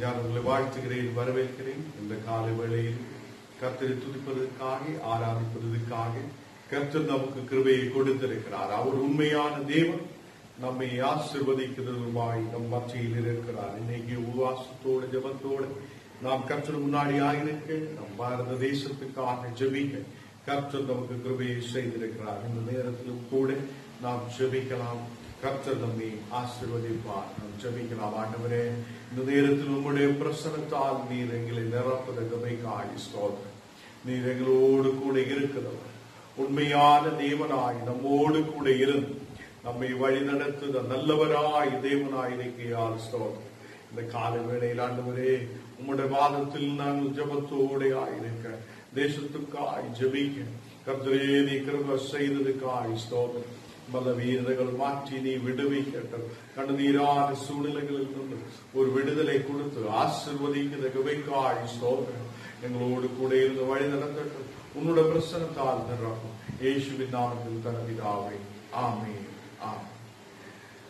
நான் உங்களை வாழ்த்துகிறேன், வரவேற்கிறேன். இந்த காலை வேளையில் கர்த்தரை துதிப்பதற்காக, ஆராதிப்பதற்காக கர்த்தர் நமக்கு கிருபையை கொடுத்திருக்கிறார். அவர் உண்மையான தேவன், நம்மை ஆசீர்வதிக்கிறதுமாய் நம் மத்தியில் இருக்கிறார். இன்னைக்கு உபவாசத்தோடு ஜெபத்தோடு நாம் கர்த்தர் முன்னாடி ஆயிருக்க, நம் பாரத தேசத்துக்காக ஜெபிக்க கர்த்தர் நமக்கு கிருபையை செய்திருக்கிறார். இந்த நேரத்திலும் கூட நாம் ஜெபிக்கலாம். கர்த்தர் நம்மை ஆசீர்வதிப்பார். நாம் ஜெபிக்கலாம். ஆண்டவரே, இந்த நேரத்தில் உம்முடைய பிரசன்னத்தால் நீர் எங்களை நிரப்பத கிருபைக்காய் ஸ்தோத்திரம். நீர் எங்களோடு கூட இருக்கிறவர், உண்மையான தேவனாய் நம்மோடு கூட இருந்து நம்மை வழி நடத்துத நல்லவராய் தேவனாய் இருக்கிறார். ஸ்தோத்திரம். இந்த கால வேளையில் ஆண்டவரே, உம்முடைய வாதத்தில் நாங்கள் ஜெபத்தோடு ஆயிருக்க, தேசத்துக்காய் ஜெபிக்க கர்த்தரே நீ கிருபை செய்ததுக்காய் ஸ்தோத்திரம். பல வீரர்கள் மாற்றி நீ விடுவிக்கட்டும். கண்ணீரான சூழ்நிலைகளில் இருந்து ஒரு விடுதலை கொடுத்து ஆசீர்வதிக்கிற கிருபைக்காய் ஸ்தோத்திரம். எங்களோடு கூட இருந்து வழி நடத்தட்டும். உன்னுடைய பிரசன்னத்தால் நிரப்பும். இயேசுவின் நாமத்தில் தனவிதாவே, ஆமென்.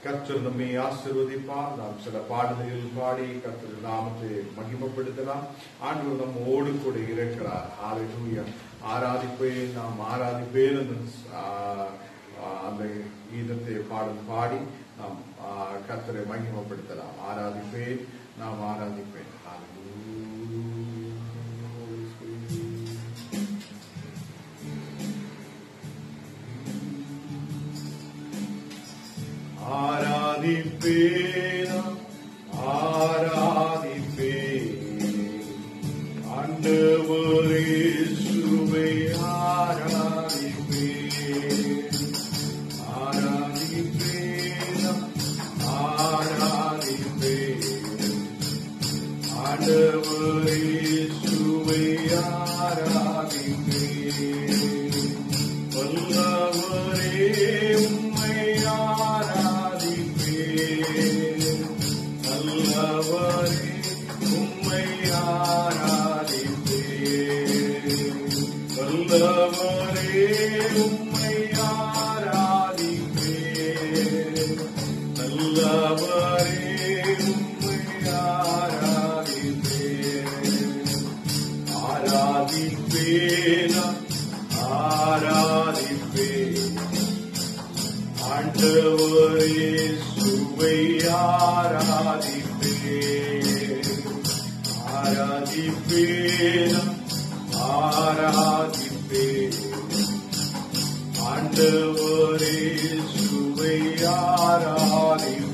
கர்த்தர் நம்மை ஆசீர்வதிப்பார். நாம் சில பாடல்கள் பாடி கர்த்தர் நாமத்தை மகிமைப்படுத்தலாம். ஆண்டவர் நம்மோடு கூட இருக்கிறார். ஹல்லேலூயா. ஆராதிப்பேன், நாம் ஆராதிப்பேன் அந்த கீதத்தை பாடி நாம் கர்த்தரை மகிமைப்படுத்தலாம். ஆராதிப்பேன், நாம் ஆராதிப்பேன். ஆராதிப்பேன், ஆராதிப்பேன் ஆண்டவரே இயேசுவை ஆராதிப்பேன். ஆராதிப்பேன், ஆராதிப்பேன் ஆண்டவரே இயேசுவை ஆராதிப்பேன். வல்லவரே உம்மை நல்லவரே உம்மை ஆராதிப்பேன். வல்லவரே உம்மை ஆராதிப்பேன். நல்லவரே உம்மை ஆராதிப்பேன். ஆராதிப்பேன், ஆராதிப்பேன் ஆண்டவரே இயேசுவை ஆராதிப்பேன். ஆராதிப்பேன், ஆராதிப்பேன் ஆண்டவரே இயேசுவை ஆராதிப்பேன்.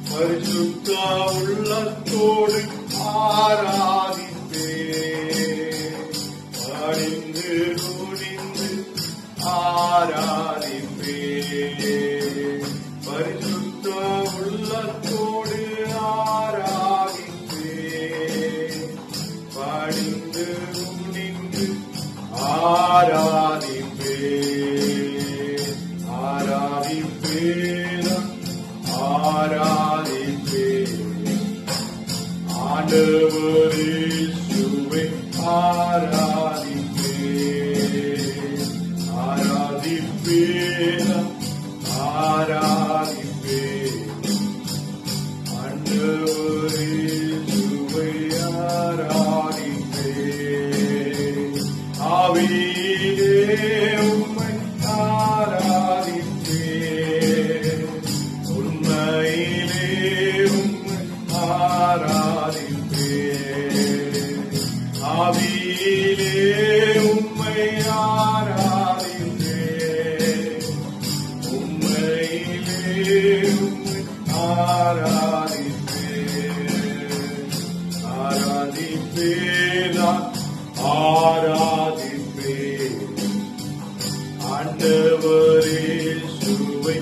பரிசுத்த உள்ளத்தோடு ஆராதிப்பேன். பணிந்து குனிந்து ஆராதிப்பேன். பரிசுத்த உள்ளத்தோடு ஆராதிப்பேன். பணிந்து குனிந்து ஆராதிப்பேன். ஆராதிப்பேன், ஆராதிப்பேன் ஆண்டவரே இயேசுவை ஆராதிப்பேன். ஆராதிப்பேன், ஆராதிப்பேன் ஆண்டவரே இயேசுவை ஆராதிப்பேன். ஆவியிலே உம்மை ஆராதிப்பேன். உண்மையிலே உம்மை ஆராதிப்பேன். ஆவியிலே உம்மை ஆராதிப்பேன். உம்மையிலே உம்மை ஆராதிப்பேன். ஆராதிப்பேன், ஆராதிப்பேன் ஆண்டவரே இயேசுவை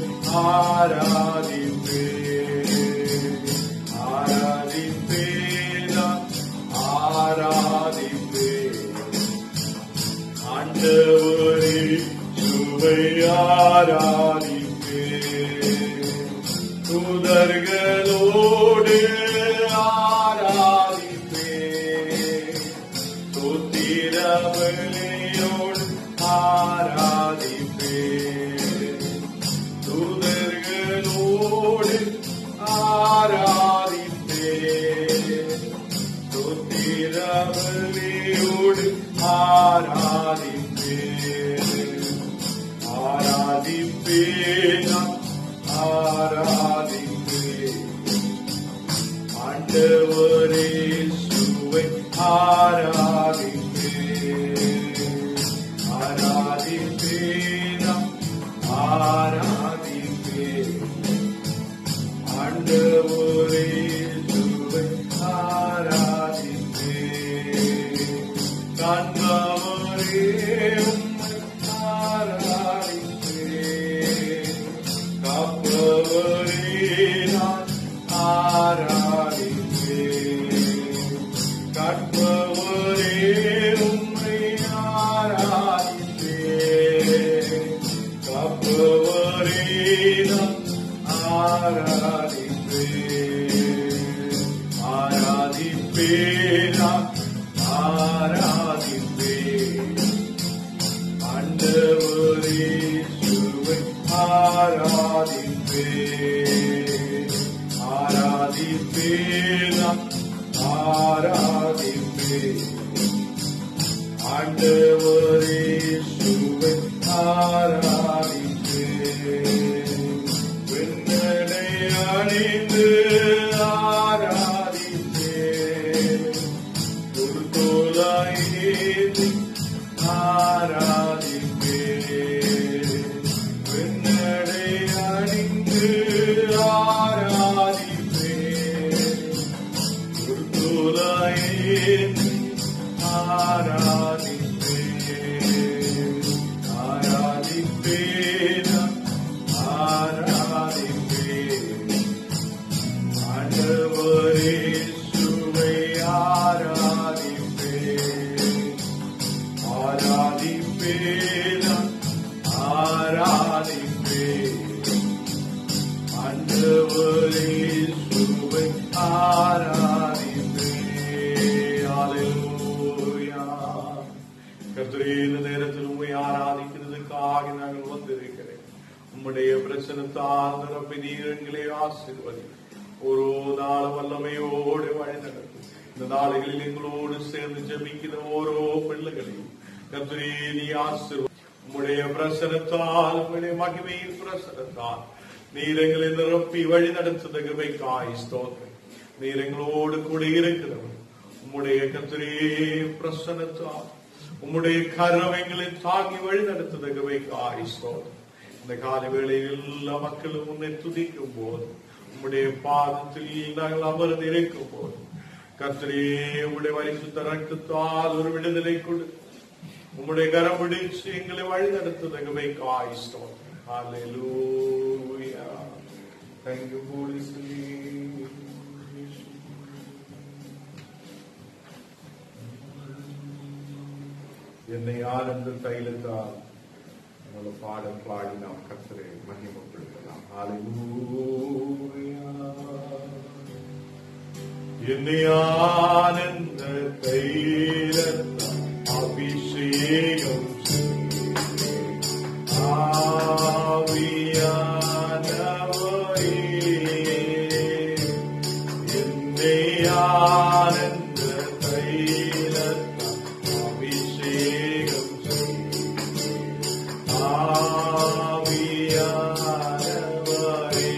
ஆராதிப்பேன். ஆராதிப்பேன், ஆராதிப்பேன் ஆண்டவரே இயேசுவை ஆராதிப்பேன். தூதர்களோடு ஆராதிப்பேன். ஸ்தோத்திரம் ஆண்டவரே சுவை ஆராதிப்பே ஆராதிப்பே ஆண்டவரே சுவை ஆராதிப்பே காண்பவரே உம்மை ஆராதிப்பே காப்பவரே நான் ஆராதிப்பே காண்பவரே உம்மை ஆராதிப்பே காப்பவரே நான் ஆராதிப்பே ஆராதிப்பே நான் ஆராதிப்பே ஆண்டவரே சுவை ஆராதிப்பே ஆராதிப்பே நான் ஆராதிப்பே ஆண்டவரே சுவை ஆராதிப்பே வெண்ணடை அணிந்து ஆராதிப்பே ஒரு தோலாயேந்தி ஆராதிப்பே வெண்ணடை அணிந்து ஆராதிப்பே ஒரு தோலாயேந்தி ஆராதிப்பே ஆராதிப்பே ஆராதிப்பே ஆண்டவரே சுவை ஆராதிப்பே ஆராதிப்பே ஆராதிப்பே ஆண்டவரே சுவை ஆராதிப்பே அல்லேலூயா. கர்த்தரே, இந்த நேரத்தில் உம்மை ஆராதிக்கிறதுக்காக நாங்கள் வந்திருக்கிறேன். உம்முடைய பிரசன்னத்தால் நிரப்பி நீர் எங்களை ஆசீர்வதி. ஒரு நாள் வல்லமையோடு வழி நடக்கும். இந்த நாடுகளில் எங்களோடு சேர்ந்து ஜெபிக்கிற ஓரோ பிள்ளைகளையும் கர்த்தரே நீ ஆசீர்வதி. உம்முடைய பிரசன்னத்தால், உம்முடைய மகிமையின் பிரசன்னத்தால் நீர் எங்களை நிரப்பி வழி நடத்துகிற கிருபைக்காய் ஸ்தோத்திரம். நீர் எங்களோடு கூட இருக்கிறவர். உம்முடைய கர்த்தரே பிரசன்னத்தால் உம்முடைய கரம் எங்களை தாங்கி வழி நடத்துகிற கிருபைக்காய் ஸ்தோத்திரம். இந்த கால வேளையில் எல்லா மக்களும் உன்னை துதிக்கும் போது, உம்முடைய பாதத்தில் நாங்கள் அமர்ந்து இருக்கும் போது கர்த்தரே உம்முடைய பரிசுத்த ரத்தத்தால் ஒரு விடுதலை கொடு. உம்முடைய கரம் பிடிச்சு எங்களை வழி நடத்துவதற்காய் ஸ்தோத்திரம். ஹல்லேலூயா. Thank you, Holy Spirit. என்னை ஆனந்த தைலத்தால் உங்களை பாடல் பாடி நாம் கர்த்தரை மகிமைப்படுத்தலாம். ஹல்லேலூயா. என்னை ஆனந்த தைலத்தால் அபிஷேகம் ஆவியானவரே, என்னை ஆனந்த தைலத்தால் அபிஷேகம் ஆவியானவரே,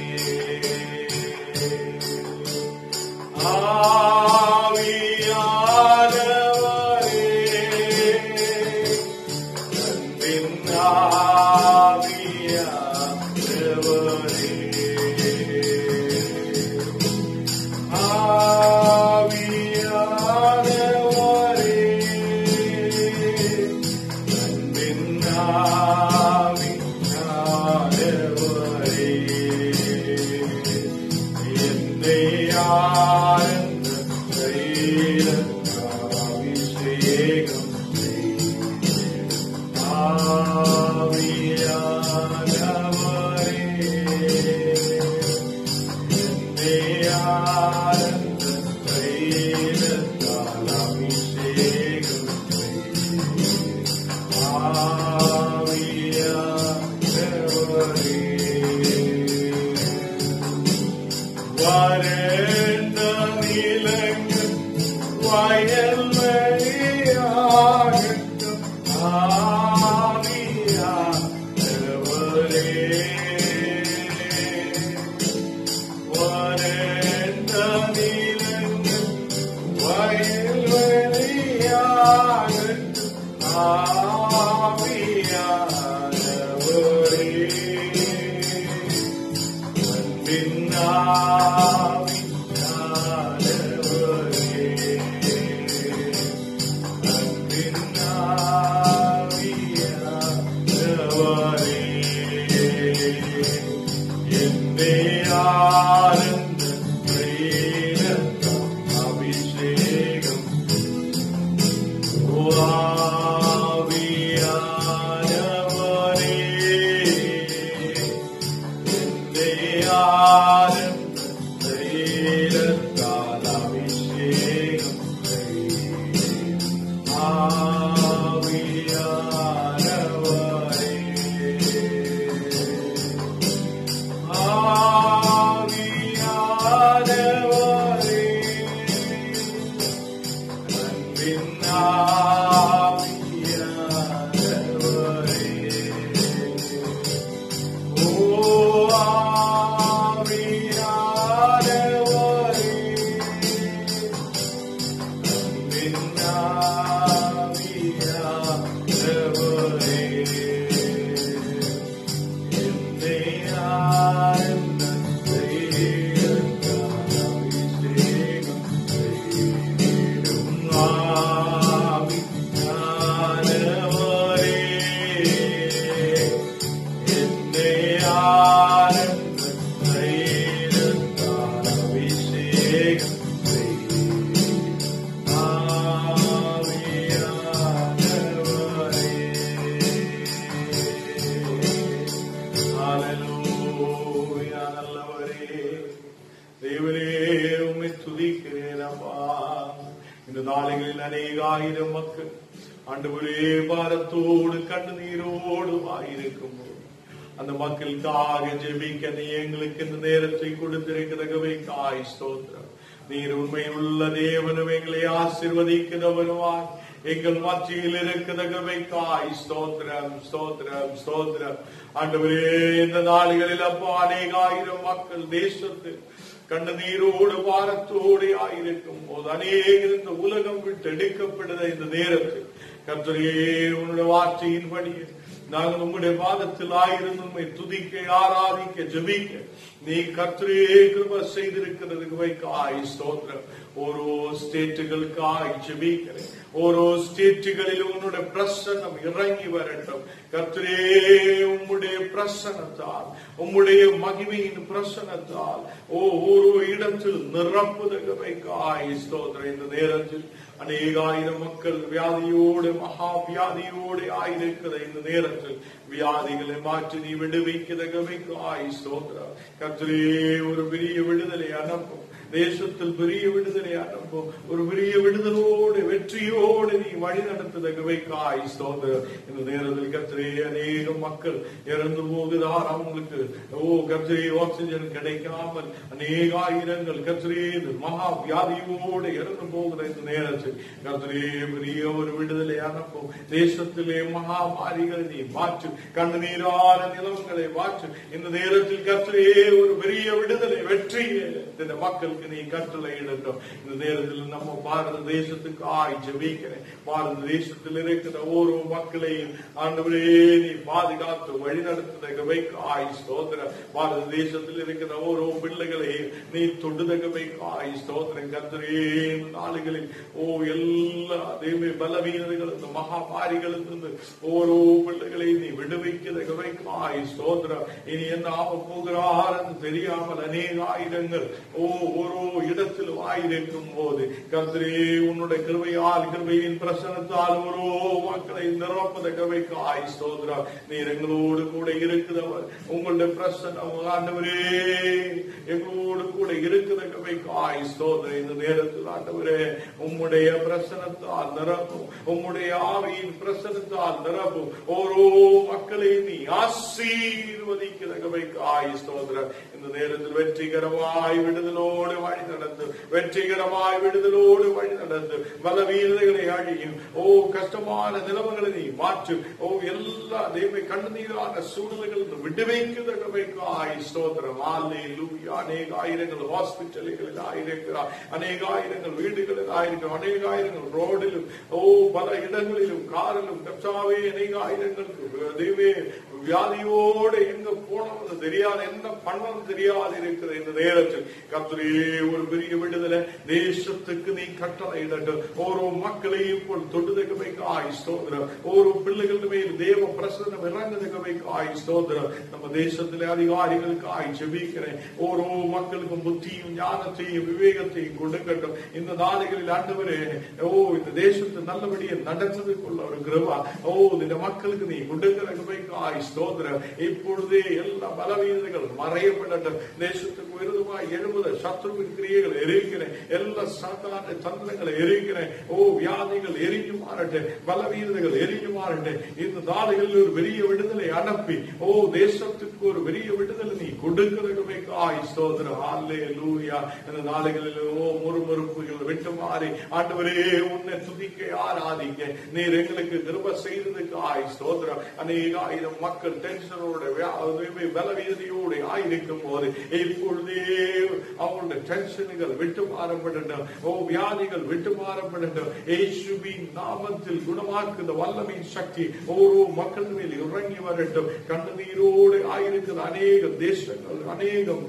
ஆவியானவரே, அன்பின் ஆவியானவரே, ஆவியானவரே, அன்பின் ஆவியானவரே, என்னை ஆனந்த தைலத்தால் அபிஷேகம் ஆவியானவரே, என்னை ஆனந்த தைலத்தால் அபிஷேகம் ஆவியானவரே, வறண்ட நிலங்கள் வயல்வெளியாகட்டும் ஆவியானவரே, வறண்ட நிலங்கள் துதிக்கிறேன் அப்பா. இந்த நாளைகளில் அநேகாயிரம் மக்கள் ஆண்டவரே பாரத்தோடு கண்ணீரோடு ஆயிருக்கும் போது அந்த மக்களுக்காக ஜெபிக்க நீ எங்களுக்கு இந்த நேரத்தை கொடுத்திருக்கிறதற்காய் ஸ்தோத்திரம். நீர் உண்மையுள்ள தேவனும் எங்களை ஆசீர்வதிக்கிறவருமாய் எங்கள் மத்தியில் இருக்கிறதற்காய் ஸ்தோத்திரம் ஸ்தோத்திரம் ஸ்தோத்திரம். ஆண்டவரே இந்த நாடுகளில் அப்பா அநேகாயிரம் மக்கள் தேசத்தில் கண்ணீரோடு பாரத்தோடு ஆயிருக்கும் போது அநேகர் இந்த உலகம் விட்டு எடுக்கப்படுத இந்த நேரத்தில் கர்த்தரே உன்னுடைய வார்த்தையின்படி நாங்கள் உங்களுடைய பாதத்தில் ஆயிரம் உண்மை துதிக்க ஆராதிக்க ஜெபிக்க நீ கர்த்தரே கிருபை செய்திருக்கிறதுக்கு வைக்காய் ஸ்தோத்திரம். ஓரோ ஸ்டேட்டுகளுக்காய் ஜெபிக்கிறேன். ஓரோ ஸ்டேட்டுகளில் உன்னுடைய பிரசன்னம் இறங்கி வரட்டும் கர்த்தரே. உம்முடைய பிரசன்னத்தால் உம்முடைய மகிமையின் பிரசன்னத்தால் ஓரோ இடத்தில் நிரப்புதற்கு வைக்காய் ஸ்தோத்திரம். இந்த நேரத்தில் அநேகாயிரம் மக்கள் வியாதியோடு மகா வியாதியோடு ஆயிருக்கிற இந்த நேரத்தில் வியாதிகளை மாற்றி நீ விடுவிக்கிறதற்காய் ஸ்தோத்திரம். கர்த்தரே ஒரு பெரிய விடுதலை அனுப்பும் தேசத்தில் பெரிய விடுதலை அனுப்பும். ஒரு பெரிய விடுதலோடு வெற்றியோடு நீ வழி நடத்துதற்காய் ஸ்தோத்திரம். இந்த நேரத்தில் கர்த்தரே அநேக மக்கள் இறந்து போகுதார். அவங்களுக்கு கர்த்தரே ஆக்சிஜன் கிடைக்காமல் அநேகாயிரங்கள் கர்த்தரே மகா வியாதியோடு இறந்து போகிற இந்த நேரத்தில் கர்த்தரே பெரிய ஒரு விடுதலை அனுப்பும். தேசத்திலே மகா மாரிகளை நீ மாற்று. கண்ணீரான நிலவங்களை மாற்று. இந்த நேரத்தில் கர்த்தரே ஒரு பெரிய விடுதலை வெற்றியை இந்த மக்களுக்கு நீ கட்டளை இடட்டும். இந்த நேரத்தில் நம்ம பாரத தேசத்துக்கு ஜெபிக்கிறேன். பாரத தேசத்தில் இருக்கிற ஓரோ மக்களையும் ஆண்டவரே நீ பாதுகாத்து வழி நடத்துதற்காய் ஸ்தோத்திரம். பாரத தேசத்தில் இருக்கிற ஓரோ பிள்ளைகளையும் நீ தொடுதற்காய் ஸ்தோத்திரம். கர்த்தரே நாடுகளில் எல்லா தெய்வ பலவீனர்கள் இந்த மகாமாரிகளிலிருந்து ஓரோ பிள்ளைகளையும் நீ விடுவிக்கிறதற்காய் ஸ்தோத்திரம். இனி என்ன ஆக போகிறார் என்று தெரியாமல் அநேகாயிரங்கள் ஓரோ இடத்தில் ஆயிருக்கும் போது கர்த்தரே உன்னுடைய கிருபையால் கிருபையின் பிரசன்னத்தால் ஓரோ மக்களை நிரப்பதற்காய் ஸ்தோத்திரம். நீர் எங்களோடு கூட இருக்கிறவர். உங்களுடைய பிரசன்னம் ஆண்டவரே எங்களோடு கூட இருக்கிறதற்காய் ஸ்தோத்திரம். இந்த நேரத்தில் ஆண்டவரே உம்முடைய பிரசன்னத்தால் நிரப்பும். உம்முடைய ஆவியின் பிரசன்னத்தால் நிரப்பும். ஓரோ மக்களை நீ ஆசீர்வதிக்கிறதற்காய் ஸ்தோத்திரம். இந்த நேரத்தில் வெற்றிகரமாய் விடுதலோடு வழி நடந்து வெற்றிகரமாய் விடுதலோடு வழி நடந்து பலவீனங்களை அழியும். கஷ்டமான நிலைமைகளை நீ மாற்று. எல்லா தெய்வ கண்ணீரான சூழ்நிலைகள் விடுவிக்கிறதற்காய் ஸ்தோத்திரம். அல்லேலூயா. அநேகாயிரங்கள் ஹாஸ்பிட்டல்களில் ஆயிருக்கிறார். அநேகாயிரங்கள் வீடுகளில் ஆயிருக்கிறார். அநேகாயிரங்கள் ரோடிலும் பல இடங்களிலும் காரிலும் கர்த்தாவே அநேகாயிரங்கள் தெய்வே வியாதியோடு எங்க போனோம் தெரியாது, என்ன பண்ணணும் தெரியாது இருக்கிற இந்த நேரத்தில் கர்த்தரே ஒரு பெரிய விடுதலை தேசத்துக்கு நீ கட்டளை இடட்டும். ஓரோ மக்களையும் தொடுதற்காய் ஸ்தோத்திரம். ஓரோ பிள்ளைகள் மேல் தேவ பிரசன்னம் இறங்குதற்காய் ஸ்தோத்திரம். நம்ம தேசத்திலே அதிகாரிகளுக்காய் ஜெபிக்கிறேன். ஓரோ மக்களுக்கும் புத்தியும் ஞானத்தையும் விவேகத்தையும் கொடுக்கட்டும். இந்த நாடுகளில் ஆண்டவரே இந்த தேசத்தை நல்லபடியாக நடத்துவதற்குள்ள ஒரு கிருபை இந்த மக்களுக்கு நீ கொடுக்கிறதற்காய் ஸ்தோத்திரம். இப்பொழுதே எல்லா பலவீனங்கள் மறையப்படட்டும். தேசத்துக்கு விரோதமாய் எழுபது சத்ருவின் கிரியைகள் எரிக்கிறேன். எல்லா சாத்தான தந்திரங்களை எரிக்கிறேன். வியாதிகள் எரிஞ்சு மாறட்டும். பலவீனங்கள் எரிஞ்சு மாறட்டும். இந்த நாடுகளில் ஒரு பெரிய விடுதலை அனுப்பி தேசத்துக்கு ஒரு பெரிய விடுதலை நீ கொடுக்கிறதற்காய் ஸ்தோத்திரம். அல்லேலூயா. இந்த நாடுகளில் முறுமுறுப்புகள் விட்டு மாறி ஆண்டவரே உன்னை துதிக்க ஆராதிக்க நீர் எங்களுக்கு கிருபை செய்ததுக்காய் ஸ்தோத்திரம். அநேகாயிரம் மக்கள் டென்ஷனோட பலவீனதையோடு ஆயிருக்கும் போது இப்பொழுதே அவங்களுடைய டென்ஷன்கள் விட்டு மாறப்படட்டும். வியாதிகள் விட்டு மாறப்படட்டும். இயேசுவின் நாமத்தில் குணமாக்குற வல்லமையின் சக்தி ஓரோ மக்கள் மேல் இறங்கி வரட்டும். கண்ணீரோடு ஆயிருக்கிற அநேக தேசங்கள் அநேகம்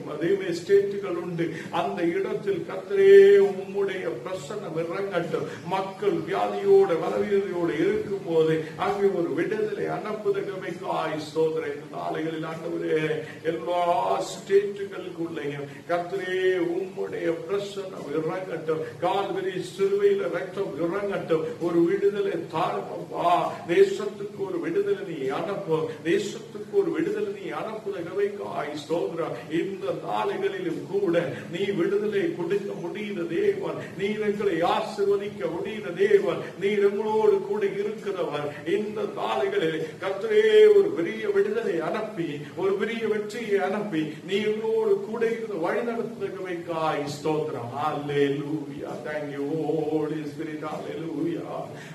ஸ்டேட்டுகள் உண்டு. அந்த இடத்தில் கர்த்தரே உம்முடைய பிரசன்னம் இறங்கட்டும். மக்கள் வியாதியோடு பலவீனதையோடு இருக்கும் போது அங்கே ஒரு விடுதலை அனுப்புதற்காய் ஸ்தோத்திரம். இந்த நாளைகளில் ஆண்டவரே எல்லா ஸ்டேட்டுகளுக்குள்ளேயும் கர்த்தரே உம்முடைய பிரசன்னம் இறங்கட்டும். கால்வரி சிலுவையில் ரத்தம் இறங்கட்டும். ஒரு விடுதலை தாழ்ப்பா. தேசத்துக்கு ஒரு விடுதலை நீ அனுப்பும். தேசத்துக்கு ஒரு விடுதலை நீ அனுப்புதற்காய் ஸ்தோத்திரம். இந்த நாளைகளிலும் கூட நீ விடுதலை கொடுக்க முடியும் முடிகிற தேவன், நீர் எங்களை ஆசீர்வதிக்க முடிகிற தேவன், நீர் எங்களோடு கூட இருக்கிறவர். இந்த நாளுகளில் கர்த்தரே ஒரு பெரிய விடுதலை அனுப்பி, ஒரு பெரிய வெற்றியை அனுப்பி, நீ எங்களோடு கூட இருந்து வழி நடத்துவதற்காய் ஸ்தோத்திரம். ஹல்லேலூயா. Thank you Holy Spirit. Hallelujah.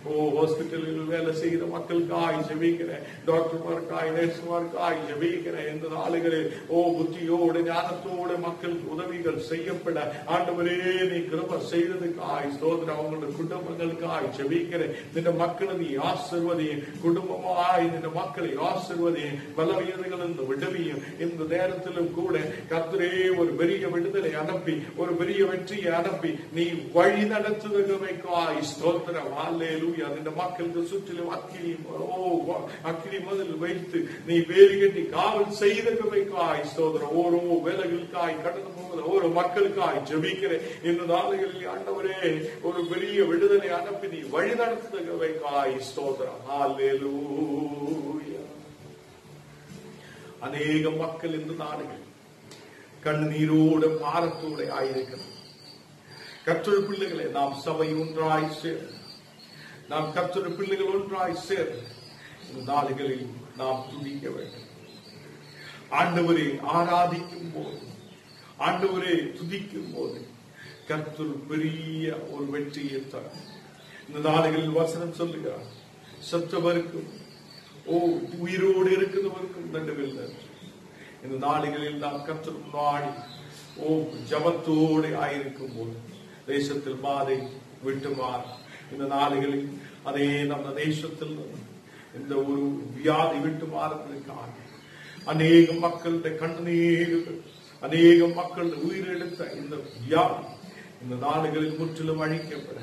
ஓ ஹாஸ்பிட்டலில் வேலை செய்கிற மக்களுக்காய் ஜெபிக்கிறேன், டாக்டர்மாருக்காய், நர்சுமாருக்காய் ஜெபிக்கிறேன். இந்த நாளுகளில் ஓ புத்தியோடு ஞானத்தோடு மக்களுக்கு உதவிகள் செய்யப்பட ஆண்டவரே நீ கிருபை செய்ததுக்காய் ஸ்தோத்திரம். அவங்களுடைய குடும்பங்களுக்காய் ஜெபிக்கிறேன். இந்த மக்களை நீ ஆசீர்வதியும், குடும்பமாய் இந்த மக்களை ஆசீர்வதியும், பலவீனங்களிலிருந்து விடுவியும். இந்த நேரத்திலும் கூட கர்த்தரே ஒரு பெரிய விடுதலை அனுப்பி, ஒரு பெரிய வெற்றியை அனுப்பி நீ வழி நடத்துவதற்காய் ஸ்தோத்திரம். ஹல்லேலூயா. இந்த மக்களுக்கு சுற்றிலும் அக்கினி முதல் வைத்து நீ வேறு கட்டி காவல் செய்தவைக்காய் ஸ்தோத்திரம். ஓரோ வேலைகளுக்காய் கடந்து போகிற ஒரு மக்களுக்காய் ஜெபிக்கிறேன். இந்த நாளுகளில் ஆண்டவரே ஒரு பெரிய விடுதலை அனுப்பி நீ வழி நடத்துவதற்காய் ஸ்தோத்திரம். ஹல்லேலூயா. அநேக மக்கள் இந்த நாடுகள் கண்ணீரோடு பாரத்தோடு ஆயிருக்கிறது. கர்த்தருடைய பிள்ளைகளை நாம் சபை ஒன்றாய் சேர், நாம் கர்த்தருடைய பிள்ளைகள் ஒன்றாய் சேர் இந்த நாடுகளில் நாம் துதிக்க வேண்டும். ஆண்டவரை ஆராதிக்கும் போது, ஆண்டவரை துதிக்கும் போது கர்த்தர் பெரிய ஒரு வெற்றியை தரும். இந்த நாடுகளில் வசனம் சொல்லுகிறார், சற்றவருக்கும் உயிரோடு இருக்கிறவருக்கும் நடுவில். இந்த நாடுகளில் நாம் கர்த்தர் முன்னாடி ஜபத்தோடு ஆயிருக்கும் போது தேசத்தில் பாதை விட்டுமாறு. இந்த நாடுகளில் அதே நம்ம தேசத்தில் இந்த ஒரு வியாதி விட்டு மாறுவதற்காக அநேக மக்களுடைய கண்ணீர்கள், அநேக மக்கள் உயிரெடுத்த இந்த வியாதி இந்த நாடுகளில் முற்றிலும் அழிக்கப்பட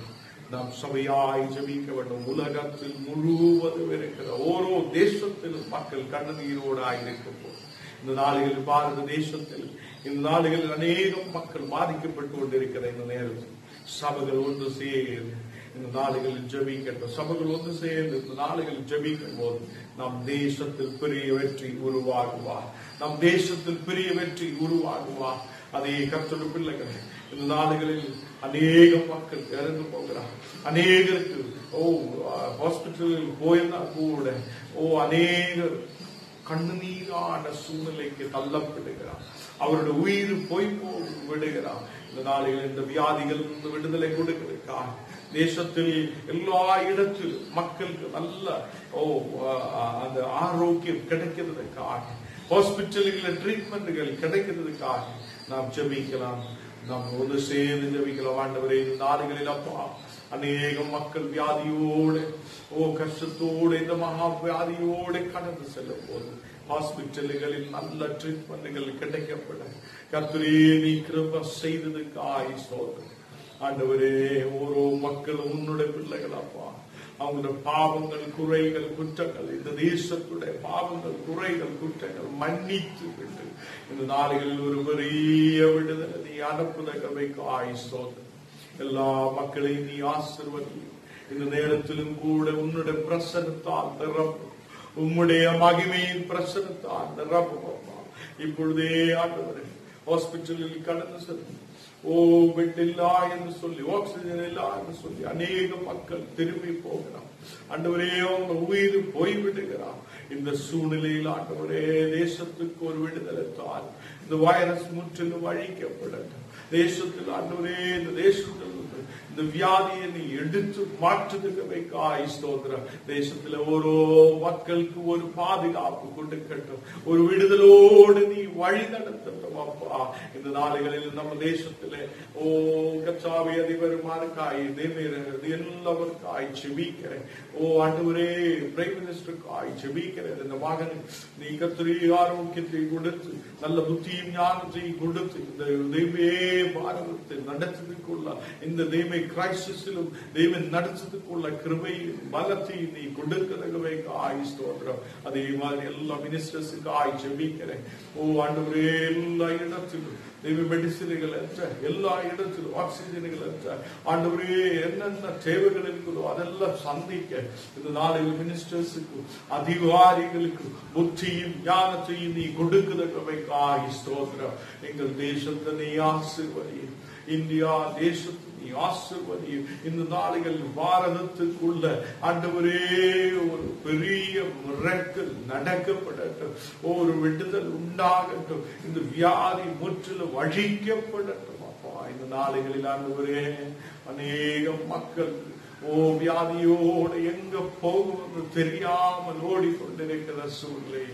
நாம் சபையாய் ஜெபிக்க வேண்டும். உலகத்தில் முழுவதும் இருக்கிற ஓரோ தேசத்திலும் மக்கள் கண்ணீரோடு ஆயிருக்கும் போது இந்த நாடுகளில், பாரத தேசத்தில் இந்த நாடுகளில் அநேகம் மக்கள் பாதிக்கப்பட்டு கொண்டிருக்கிற இந்த நேரத்தில் சபைகள் ஒன்று சேர்ந்து இந்த நாடுகளில் ஜெபிக்கட்டும். சபைகள் ஒன்று சேர்ந்து இந்த நாடுகளில் ஜெபிக்கும் போது நம் தேசத்தில் பெரிய வெற்றி உருவாகுவார். நம் தேசத்தில் பெரிய வெற்றி உருவாகுவார். அதே கர்த்தருடைய பிள்ளைகள் இந்த நாடுகளில் அநேக மக்கள் இறந்து போகிறார். அநேகருக்கு ஹாஸ்பிட்டலில் போயிருந்தா கூட அநேகர் கண்ணீரான சூழ்நிலைக்கு தள்ளப்படுகிறார். அவருடைய உயிர் போய் விடுகிறார். இந்த நாளில் இந்த வியாதிகள் விடுதலை கொடுக்கிறதுக்காக தேசத்தில் எல்லா இடத்திலும் மக்களுக்கு நல்ல அந்த ஆரோக்கியம் கிடைக்கிறதுக்காக, ஹாஸ்பிட்டல்களில் ட்ரீட்மெண்ட்கள் கிடைக்கிறதுக்காக நாம் ஜெபிக்கலாம். நாம் ஒரு சேர்ந்து ஜெபிக்கலாம். ஆண்டவரே, இந்த நாடுகளில் அப்பா அநேக மக்கள் வியாதியோடு கஷ்டத்தோடு இந்த மகா வியாதியோடு கடந்து செல்லும் போது ஹாஸ்பிட்டல்களில் நல்ல ட்ரீட்மெண்ட்கள் கிடைக்கப்பட கர்த்தரே நீ கிருபை செய்ததுக்காய் ஸ்தோத்திரம். ஆண்டவரே, ஓரோ மக்களும் உன்னுடைய பிள்ளைகள் அப்பா, அவங்களுடைய பாவங்கள், குறைகள், குற்றங்கள், இந்த தேசத்துடைய பாவங்கள், குறைகள், குற்றங்கள் மன்னித்து விட்டு இந்த நாடுகளில் ஒரு பெரிய விடுதலை நீ அனுப்புதற்காய் ஸ்தோத்திரம். எல்லா மக்களையும் நீ ஆசீர்வதி. இந்த நேரத்திலும் கூட உன்னுடைய பிரசன்னத்தால் நிரப்பும், உம்முடைய மகிமையின் பிரசன்னத்தால் நிரப்பும். இப்பொழுதே ஆண்டவரே, ஹாஸ்பிட்டலில் கடந்து செல்லும் பெட் இல்லா என்று சொல்லி, ஆக்சிஜன் இல்லா என்று சொல்லி அநேக மக்கள் திரும்பி போகிறார். ஆண்டவரே, அவங்க உயிர் போய்விடுகிறார். இந்த சூழ்நிலையில் ஆண்டவரே, தேசத்துக்கு ஒரு விடுதலை தான். இந்த வைரஸ் முற்றிலும் அழிக்கப்படட்டும். தேசத்தில் ஆண்டவரே, இந்த தேசத்தில் இந்த வியாதியை நீ எடுத்து மாற்றுவதற்காய் ஸ்தோத்திரம். தேசத்தில் ஓரோ மக்களுக்கு ஒரு பாதுகாப்பு கொடுக்கட்டும், ஒரு விடுதலோடு நீ வழி நடத்தட்டும் அப்பா. இந்த நாடுகளில் நம்ம தேசத்திலே கர்த்தாவே அதிபருமாருக்காய் எல்லாருக்காய் ஜெபிக்கிறேன். ஆண்டவரே, பிரைம் மினிஸ்டருக்காய் ஜெபிக்கிறேன். இந்த மகன் நீ கர்த்தரே ஆரோக்கியத்தை கொடுத்து, நல்ல புத்தியும் ஞானத்தையும் கொடுத்து, இந்த தெய்வே பாரதத்தை நடத்துவதற்குள்ள, இந்த தெய்வ கிரைஸ்டிலும் தெய்வம் நடத்துவதற்குள்ள கிருபையும் பலத்தையும் நீ கொடுக்கிறதுக்காய் ஸ்தோத்திரம். அதே மாதிரி எல்லா மினிஸ்டர்ஸுக்காய் ஜெபிக்கிறேன். ஆண்டவரே, எல்லா இடத்திலும் தெய்வ மெடிசின்கள் என்ற, எல்லா இடத்திலும் ஆக்சிஜன்கள் என்ற, ஆண்டவரே என்னென்ன தேவைகள் இருக்கிறதோ அதெல்லாம் சந்திக்க இந்த நாளில் மினிஸ்டர்ஸுக்கு, அதிகாரிகளுக்கு புத்தியும் ஞானத்தையும் நீ கொடுக்கிறதுக்காய் ஸ்தோத்திரம். எங்கள் தேசத்தை நீ ஆசீர்வதி. இந்தியா தேசத்தை நீ ஆசீர்வதியும். இந்த நாடுகள் பாரதத்துக்குள்ள ஆண்டவரே ஒரு பெரிய மிரக்கல் நடக்கப்படட்டும், ஒரு விடுதல் உண்டாகட்டும், இந்த வியாதி முற்றிலும் அழிக்கப்படட்டும். அப்பா இந்த நாடுகளில் ஆண்டவரே அநேக மக்கள் வியாதியோடு எங்க போகுவது தெரியாமல் ஓடிக்கொண்டிருக்கிற சூழ்நிலை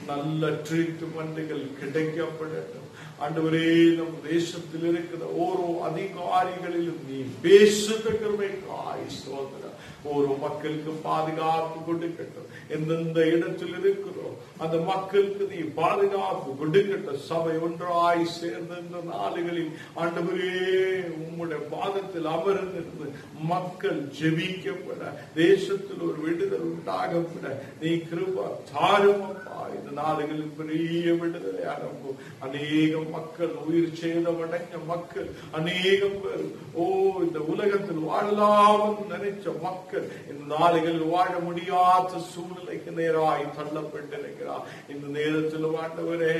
நல்ல ட்ரீட்மெண்ட்டுகள் கிடைக்கப்படட்டும். ஆண்டவரே நம் தேசத்தில் இருக்கிற ஓரோ அதிகாரிகளிலும் நீ பேசுகிற கிருபைக்காய் ஸ்தோத்திரம். ஓரோ மக்களுக்கு பாதுகாப்பு கொடுக்கட்டும். எந்தெந்த இடத்தில் இருக்கிறோம் அந்த மக்களுக்கு நீ பாதுகாப்பு கொடுக்கட்டும். சபை ஒன்றாய் சேர்ந்த இந்த நாடுகளில் ஆண்டவரே உம்முடைய பாதத்தில் அமர்ந்திருந்து மக்கள் ஜெபிக்கப்பட, தேசத்தில் ஒரு விடுதல் உண்டாகப்பட நீ கிருபை தாரும் அப்பா. இந்த நாடுகளில் பெரிய விடுதலை அனுப்பும். அநேக மக்கள் உயிர் சேதமடைந்த மக்கள் அநேகம் பேர் இந்த உலகத்தில் வாழலாம் நினைச்ச மக்கள் இந்த நாடுகளில் வாழ முடியாத சூழ்நிலைக்கு நேராய் தள்ளப்பட்டிருக்கிறார். இந்த நேரத்தில் ஆண்டவரே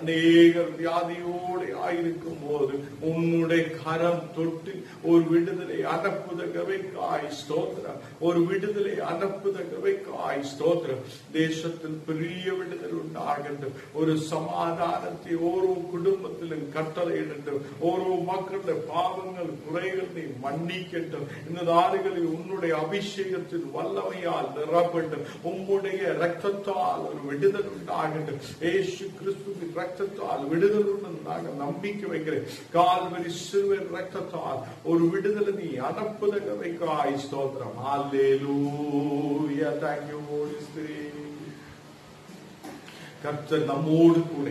அநேகர் வியாதியோடு ஆயிருக்கும் போது உன்னுடைய கரம் தொட்டு ஒரு விடுதலை அனுப்புதகவைக்காய் ஸ்தோத்திரம். ஒரு விடுதலை அனுப்புதகவைக்காய் ஸ்தோத்திரம். தேசத்தில் பெரிய விடுதலை உண்டாகட்டும். ஒரு சமாதானத்தை ஓரோ குடும்பத்திலும் கட்டளையிடட்டும். ஓரோ மக்களுடைய பாவங்கள் குறைகள் நீ மன்னிக்கட்டும். இந்த நாடுகளில் உன்னுடைய அபிஷேகத்தின் வல்லமையால் நிரப்பட்டும். உம்முடைய ரத்தத்தால் ஒரு விடுதல் உண்டாகட்டும். இயேசு கிறிஸ்துவின் ரத்தத்தால் விடுதல் நாங்கள் நம்பிக்கை வைக்கிறேன். கால்வரி சிறுவர் ரத்தத்தால் ஒரு விடுதலை நீ அனுப்புதகவைக்காய் ஸ்தோத்திரம். ஹல்லேலூயா. Thank you Holy Spirit. கர்த்தர் நம்மோடு கூட